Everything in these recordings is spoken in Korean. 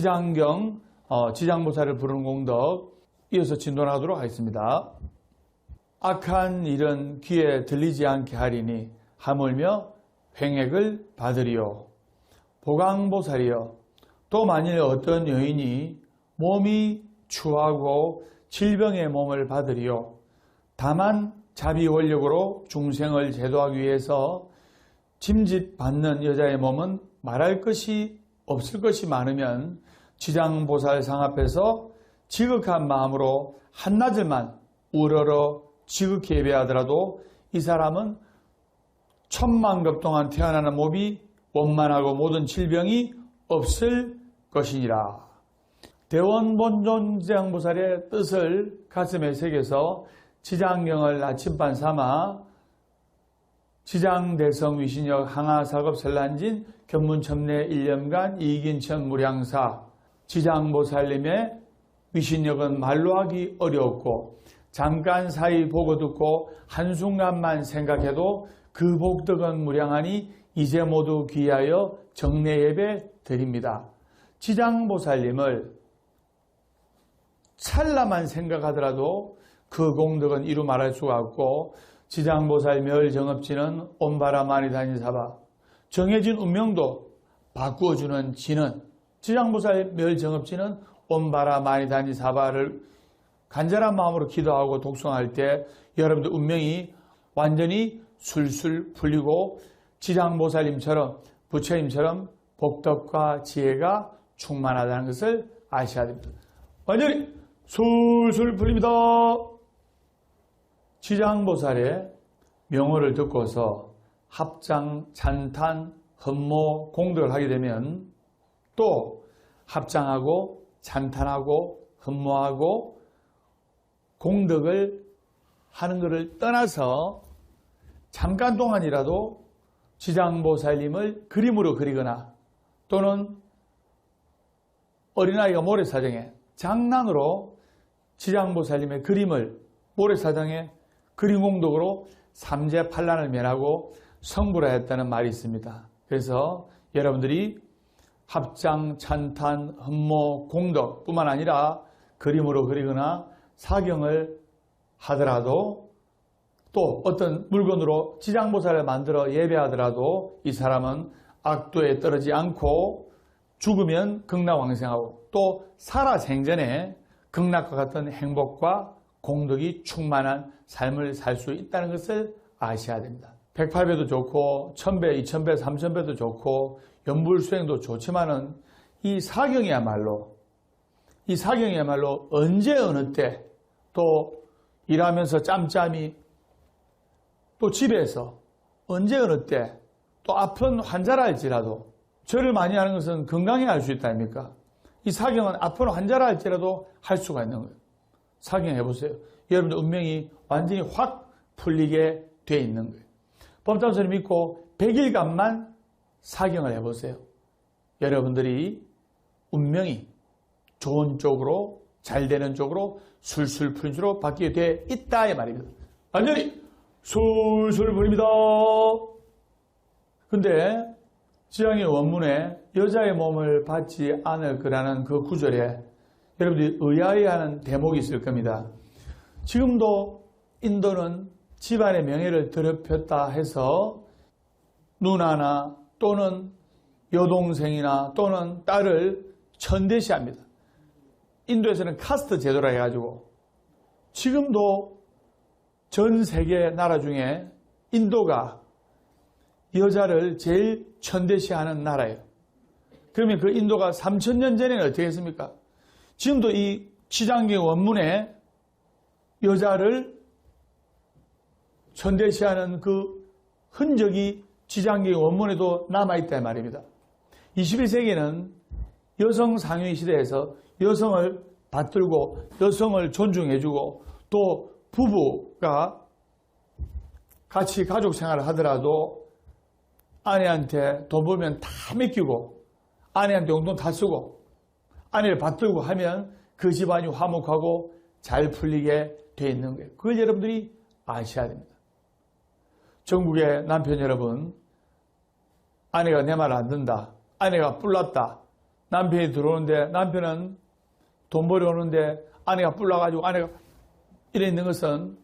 지장경, 지장보살을 부르는 공덕 이어서 진도하도록 하겠습니다. 악한 일은 귀에 들리지 않게 하리니 하물며 횡액을 받으리요. 보강보살이여, 또 만일 어떤 여인이 몸이 추하고 질병의 몸을 받으리요. 다만 자비원력으로 중생을 제도하기 위해서 짐짓받는 여자의 몸은 말할 것이 없을 것이 많으면 지장보살상 앞에서 지극한 마음으로 한나절만 우러러 지극히 예배하더라도 이 사람은 1000만급 동안 태어나는 몸이 원만하고 모든 질병이 없을 것이니라. 대원본존 지장보살의 뜻을 가슴에 새겨서 지장경을 나침반 삼아 지장대성 위신역 항하사급 설란진 견문첨내 1년간 이긴천 무량사 지장보살님의 위신역은 말로 하기 어려웠고 잠깐 사이 보고 듣고 한순간만 생각해도 그 복덕은 무량하니 이제 모두 귀하여 정례 예배 드립니다. 지장보살님을 찰나만 생각하더라도 그 공덕은 이루 말할 수가 없고 지장보살 멸정업지는 온바라 많이 다닌 사바 정해진 운명도 바꾸어주는 지는 지장보살 멸정업지는 온바라 많이 다닌 사바를 간절한 마음으로 기도하고 독송할 때 여러분들 운명이 완전히 술술 풀리고 지장보살님처럼 부처님처럼 복덕과 지혜가 충만하다는 것을 아셔야 됩니다. 완전히 술술 풀립니다. 지장보살의 명호를 듣고서 합장, 찬탄, 흠모, 공덕을 하게 되면 또 합장하고 찬탄하고 흠모하고 공덕을 하는 것을 떠나서 잠깐 동안이라도 지장보살님을 그림으로 그리거나 또는 어린아이가 모래사장에 장난으로 지장보살님의 그림을 모래사장에 그림 공덕으로 삼재팔란을 면하고 성불하였다는 말이 있습니다. 그래서 여러분들이 합장, 찬탄, 흠모, 공덕 뿐만 아니라 그림으로 그리거나 사경을 하더라도 또 어떤 물건으로 지장보살을 만들어 예배하더라도 이 사람은 악도에 떨어지지 않고 죽으면 극락왕생하고 또 살아생전에 극락과 같은 행복과 공덕이 충만한 삶을 살 수 있다는 것을 아셔야 됩니다. 108배도 좋고 1000배, 2000배, 3000배도 좋고 연불수행도 좋지만은 이 사경이야말로 언제 어느 때 또 일하면서 짬짬이 또 집에서 언제 어느 때 또 아픈 환자라 할지라도 절을 많이 하는 것은 건강에 할 수 있다 아닙니까? 이 사경은 아픈 환자라 할지라도 할 수가 있는 거예요. 사경 해보세요. 여러분들 운명이 완전히 확 풀리게 돼 있는 거예요. 법담소리 믿고 100일간만 사경을 해보세요. 여러분들이 운명이 좋은 쪽으로 잘 되는 쪽으로 술술 풀린 쪽으로 바뀌게 돼 있다 이 말입니다. 완전히 술술 풀립니다. 근데 지장의 원문에 여자의 몸을 받지 않을 거라는 그 구절에 여러분들이 의아해하는 대목이 있을 겁니다. 지금도 인도는 집안의 명예를 더럽혔다 해서 누나나 또는 여동생이나 또는 딸을 천대시합니다. 인도에서는 카스트 제도라 해가지고 지금도 전 세계 나라 중에 인도가 여자를 제일 천대시하는 나라예요. 그러면 그 인도가 3000년 전에는 어떻게 했습니까? 지금도 이 지장경 원문에 여자를 천대시하는 그 흔적이 지장경 원문에도 남아있다 말입니다. 21세기는 여성 상위 시대에서 여성을 받들고 여성을 존중해주고 또 부부가 같이 가족 생활을 하더라도 아내한테 돈 벌면 다 맡기고 아내한테 용돈 다 쓰고 아내를 받들고 하면 그 집안이 화목하고 잘 풀리게 돼 있는 거예요. 그걸 여러분들이 아셔야 됩니다. 전국의 남편 여러분, 아내가 내 말 안 듣는다, 아내가 뿔났다, 남편이 들어오는데 남편은 돈 벌어 오는데 아내가 불러가지고 아내가 이래 있는 것은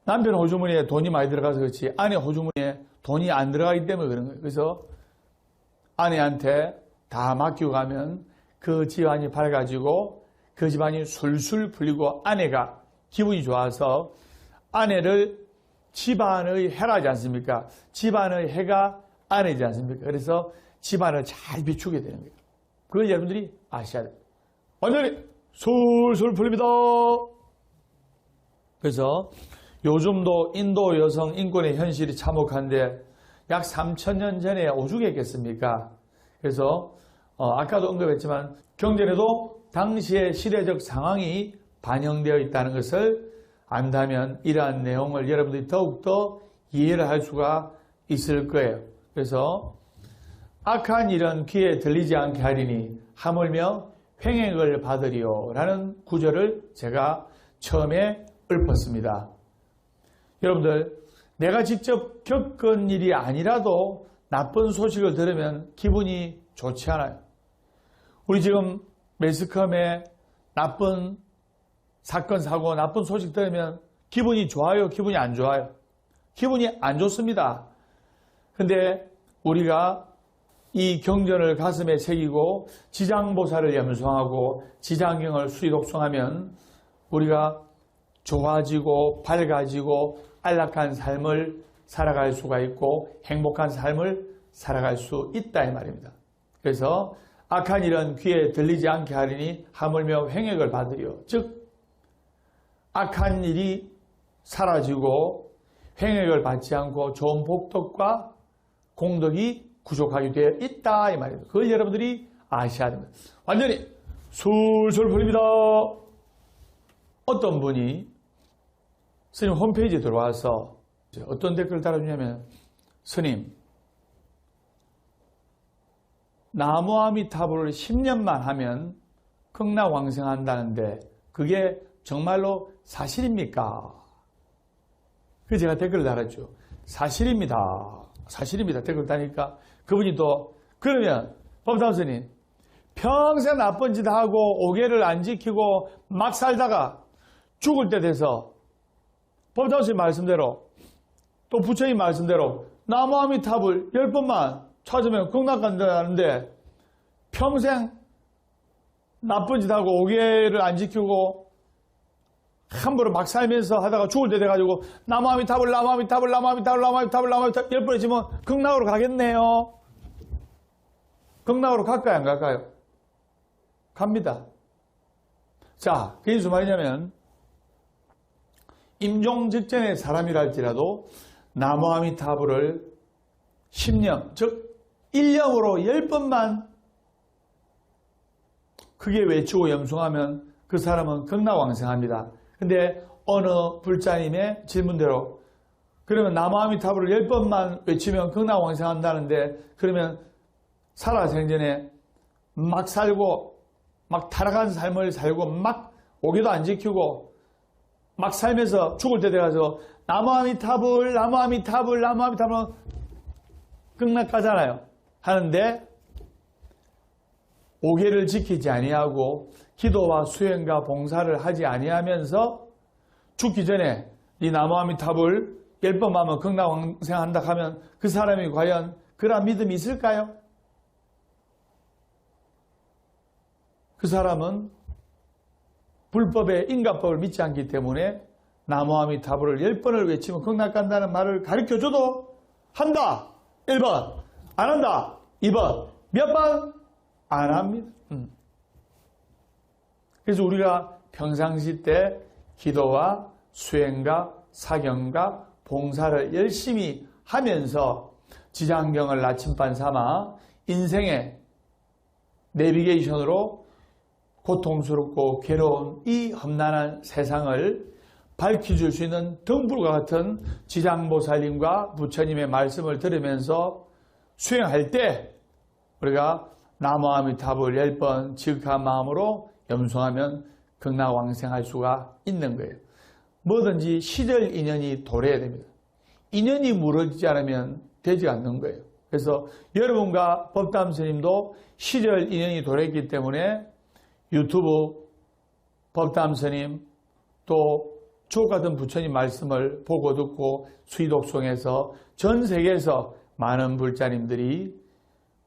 남편 호주머니에 돈이 많이 들어가서 그렇지 아내 호주머니에 돈이 안 들어가기 때문에 그런 거예요. 그래서 아내한테 다 맡기고 가면 그 집안이 밝아지고 그 집안이 술술 풀리고 아내가 기분이 좋아서 아내를 집안의 해라지 않습니까? 집안의 해가 아내지 않습니까? 그래서 집안을 잘 비추게 되는 거예요. 그걸 여러분들이 아셔야 돼요. 완전히 술술 풀립니다. 그래서 요즘도 인도 여성 인권의 현실이 참혹한데 약 3,000년 전에 오죽했겠습니까? 그래서 아까도 언급했지만 경전에도 당시의 시대적 상황이 반영되어 있다는 것을 안다면 이러한 내용을 여러분들이 더욱더 이해를 할 수가 있을 거예요. 그래서 악한 일은 귀에 들리지 않게 하리니 하물며 횡액을 받으리요 라는 구절을 제가 처음에 읊었습니다. 여러분들 내가 직접 겪은 일이 아니라도 나쁜 소식을 들으면 기분이 좋지 않아요. 우리 지금 매스컴에 나쁜 사건, 사고, 나쁜 소식 들으면 기분이 좋아요? 기분이 안 좋아요? 기분이 안 좋습니다. 근데 우리가 이 경전을 가슴에 새기고 지장보살을 염송하고 지장경을 수의독송하면 우리가 좋아지고 밝아지고 안락한 삶을 살아갈 수가 있고 행복한 삶을 살아갈 수 있다 이 말입니다. 그래서 악한 일은 귀에 들리지 않게 하리니 하물며 횡액을 받으리요. 즉 악한 일이 사라지고 횡액을 받지 않고 좋은 복덕과 공덕이 구족하게 되어 있다 이 말입니다. 그걸 여러분들이 아셔야 됩니다. 완전히 술술 풀립니다. 어떤 분이 스님 홈페이지에 들어와서 어떤 댓글을 달아주냐면 스님 나무아미타불을 10년만 하면 극락왕생한다는데 그게 정말로 사실입니까? 그래서 제가 댓글을 달았죠. 사실입니다. 사실입니다. 댓글 다니까 그분이 또 그러면 법담스님 평생 나쁜 짓 하고 오계를 안 지키고 막 살다가 죽을 때 돼서 법담스님 말씀대로 또 부처님 말씀대로 나무아미타불 10번만 찾으면 극락 간다는데 평생 나쁜 짓 하고 오계를 안 지키고 함부로 막 살면서 하다가 죽을 때 돼가지고 나무아미타불 10번 했지만 극락으로 가겠네요. 극락으로 갈까요 안 갈까요? 갑니다. 자, 그게 무슨 말이냐면 임종 직전의 사람이랄지라도 나무아미타불을 10년, 즉 1년으로 10번만 크게 외치고 염송하면 그 사람은 극락왕생합니다. 근데 어느 불자님의 질문대로 그러면 나무아미타불을 10번만 외치면 극락왕생한다는데 그러면 살아생전에 막 살고 막 타락한 삶을 살고 막 오계도 안 지키고 막 살면서 죽을 때 돼가서 나무아미타불 극락 가잖아요. 하는데 오계를 지키지 아니하고 기도와 수행과 봉사를 하지 아니하면서 죽기 전에 이 나무아미타불 10번 하면 극락왕생한다 하면 그 사람이 과연 그런 믿음이 있을까요? 그 사람은 불법의 인간법을 믿지 않기 때문에 나무아미타불을 10번을 외치면 극락 간다는 말을 가르쳐줘도 한다. 1번. 안 한다. 2번. 몇 번? 안 합니다. 그래서 우리가 평상시 때 기도와 수행과 사경과 봉사를 열심히 하면서 지장경을 나침반 삼아 인생의 내비게이션으로 고통스럽고 괴로운 이 험난한 세상을 밝혀줄 수 있는 등불과 같은 지장보살님과 부처님의 말씀을 들으면서 수행할 때 우리가 나무아미타불 10번 지극한 마음으로 염송하면 극락왕생할 수가 있는 거예요. 뭐든지 시절 인연이 도래해야 됩니다. 인연이 무너지지 않으면 되지 않는 거예요. 그래서 여러분과 법담 스님도 시절 인연이 도래했기 때문에 유튜브 법담 스님 또 주옥 같은 부처님 말씀을 보고 듣고 수의독송에서 전 세계에서 많은 불자님들이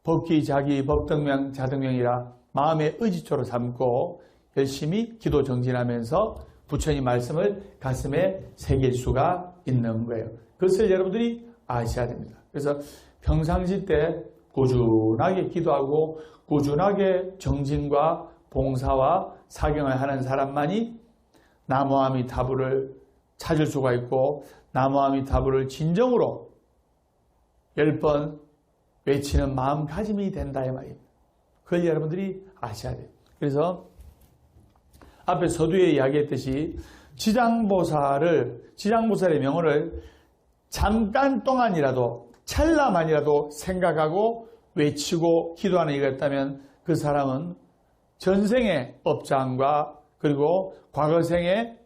법기 자기 법등명 자등명이라 마음의 의지초로 삼고 열심히 기도 정진하면서 부처님 말씀을 가슴에 새길 수가 있는 거예요. 그것을 여러분들이 아셔야 됩니다. 그래서 평상시 때 꾸준하게 기도하고 꾸준하게 정진과 봉사와 사경을 하는 사람만이 나무아미타불을 찾을 수가 있고 나무아미타불을 진정으로 10번 외치는 마음가짐이 된다 이 말입니다. 그걸 여러분들이 아셔야 돼요. 그래서 앞에 서두에 이야기했듯이 지장보살의 명호를 잠깐 동안이라도 찰나만이라도 생각하고 외치고 기도하는 이가 있다면 그 사람은 전생의 업장과 그리고 과거생의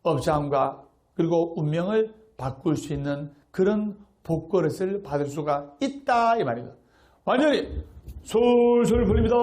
업장과 그리고 운명을 바꿀 수 있는 그런 복그릇을 받을 수가 있다 이 말입니다. 완전히 솔솔 불립니다.